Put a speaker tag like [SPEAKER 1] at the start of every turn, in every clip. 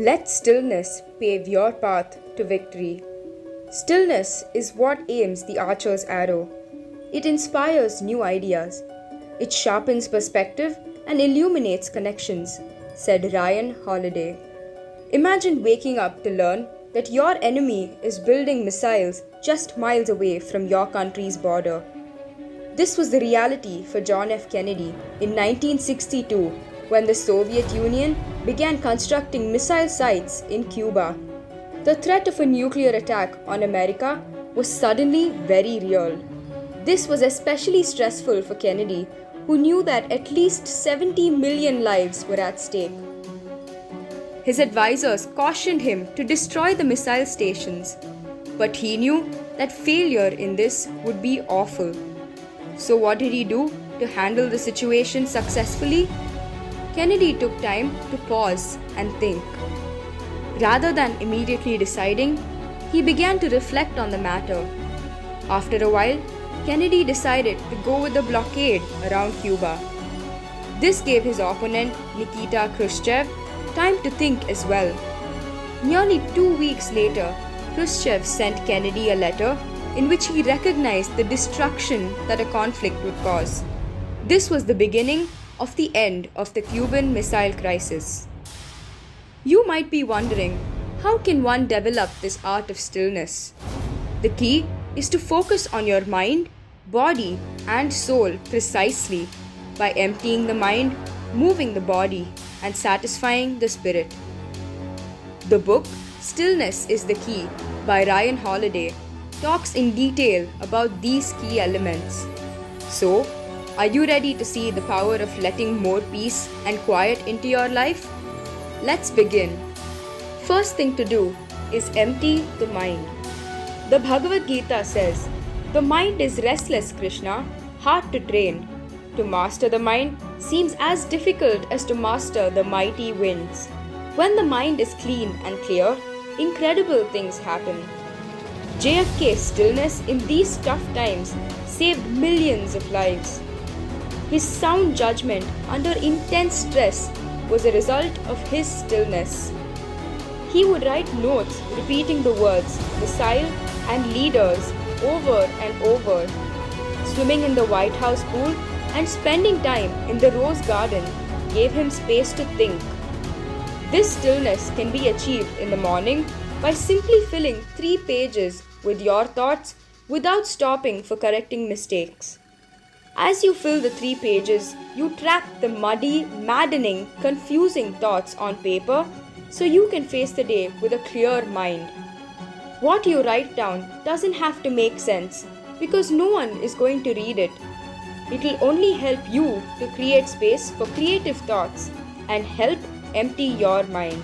[SPEAKER 1] Let stillness pave your path to victory. Stillness is what aims the archer's arrow. It inspires new ideas. It sharpens perspective and illuminates connections, said Ryan Holiday. Imagine waking up to learn that your enemy is building missiles just miles away from your country's border. This was the reality for John F. Kennedy in 1962 when the Soviet Union began constructing missile sites in Cuba. The threat of a nuclear attack on America was suddenly very real. This was especially stressful for Kennedy, who knew that at least 70 million lives were at stake. His advisors cautioned him to destroy the missile stations, but he knew that failure in this would be awful. So what did he do to handle the situation successfully? Kennedy took time to pause and think. Rather than immediately deciding, he began to reflect on the matter. After a while, Kennedy decided to go with the blockade around Cuba. This gave his opponent, Nikita Khrushchev, time to think as well. Nearly 2 weeks later, Khrushchev sent Kennedy a letter in which he recognized the destruction that a conflict would cause. This was the beginning of the end of the Cuban Missile Crisis. You might be wondering, how can one develop this art of stillness? The key is to focus on your mind, body, and soul precisely by emptying the mind, moving the body, and satisfying the spirit. The book Stillness Is The Key by Ryan Holiday talks in detail about these key elements. So, are you ready to see the power of letting more peace and quiet into your life? Let's begin. First thing to do is empty the mind. The Bhagavad Gita says, "The mind is restless, Krishna, hard to train. To master the mind seems as difficult as to master the mighty winds. When the mind is clean and clear, incredible things happen." JFK's stillness in these tough times saved millions of lives. His sound judgment under intense stress was a result of his stillness. He would write notes repeating the words missile and leaders over and over. Swimming in the White House pool and spending time in the Rose Garden gave him space to think. This stillness can be achieved in the morning by simply filling 3 pages with your thoughts without stopping for correcting mistakes. As you fill the 3 pages, you track the muddy, maddening, confusing thoughts on paper so you can face the day with a clear mind. What you write down doesn't have to make sense because no one is going to read it. It will only help you to create space for creative thoughts and help empty your mind.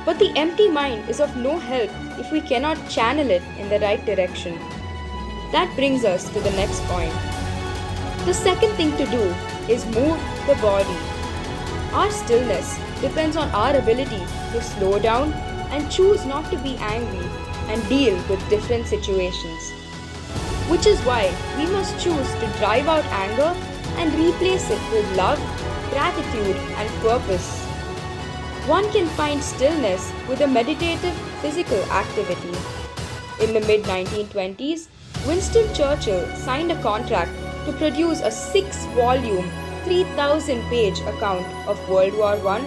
[SPEAKER 1] But the empty mind is of no help if we cannot channel it in the right direction. That brings us to the next point. The second thing to do is move the body. Our stillness depends on our ability to slow down and choose not to be angry and deal with different situations. Which is why we must choose to drive out anger and replace it with love, gratitude, and purpose. One can find stillness with a meditative physical activity. In the mid-1920s, Winston Churchill signed a contract to produce a 6-volume, 3,000-page account of World War I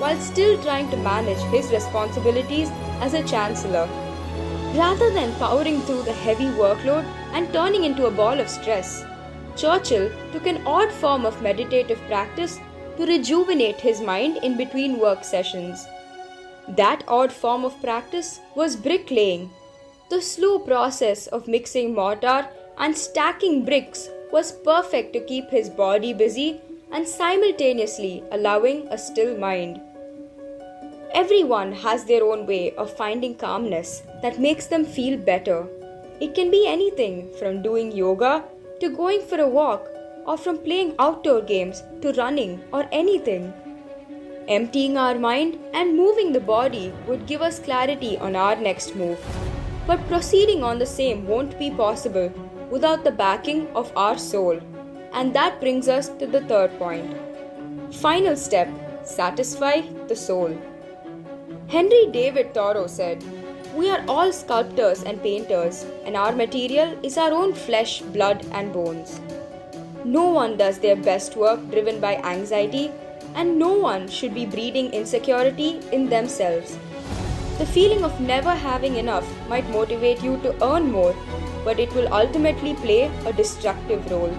[SPEAKER 1] while still trying to manage his responsibilities as a chancellor. Rather than powering through the heavy workload and turning into a ball of stress, Churchill took an odd form of meditative practice to rejuvenate his mind in between work sessions. That odd form of practice was bricklaying. The slow process of mixing mortar and stacking bricks was perfect to keep his body busy and simultaneously allowing a still mind. Everyone has their own way of finding calmness that makes them feel better. It can be anything from doing yoga to going for a walk, or from playing outdoor games to running or anything. Emptying our mind and moving the body would give us clarity on our next move. But proceeding on the same won't be possible without the backing of our soul. And that brings us to the third point. Final step, satisfy the soul. Henry David Thoreau said, "We are all sculptors and painters, and our material is our own flesh, blood, and bones." No one does their best work driven by anxiety, and no one should be breeding insecurity in themselves. The feeling of never having enough might motivate you to earn more, but it will ultimately play a destructive role.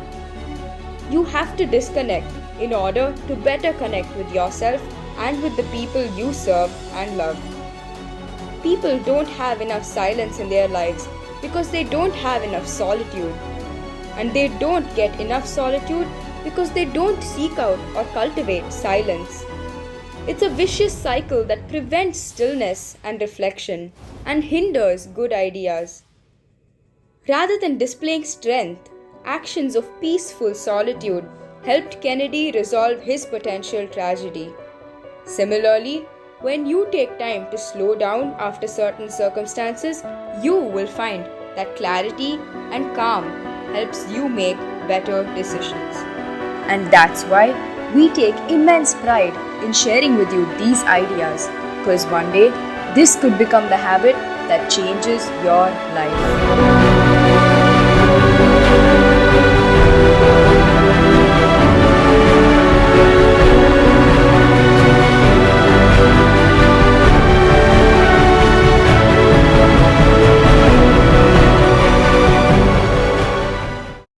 [SPEAKER 1] You have to disconnect in order to better connect with yourself and with the people you serve and love. People don't have enough silence in their lives because they don't have enough solitude. And they don't get enough solitude because they don't seek out or cultivate silence. It's a vicious cycle that prevents stillness and reflection and hinders good ideas. Rather than displaying strength, actions of peaceful solitude helped Kennedy resolve his potential tragedy. Similarly, when you take time to slow down after certain circumstances, you will find that clarity and calm helps you make better decisions. And that's why we take immense pride in sharing with you these ideas, because one day this could become the habit that changes your life.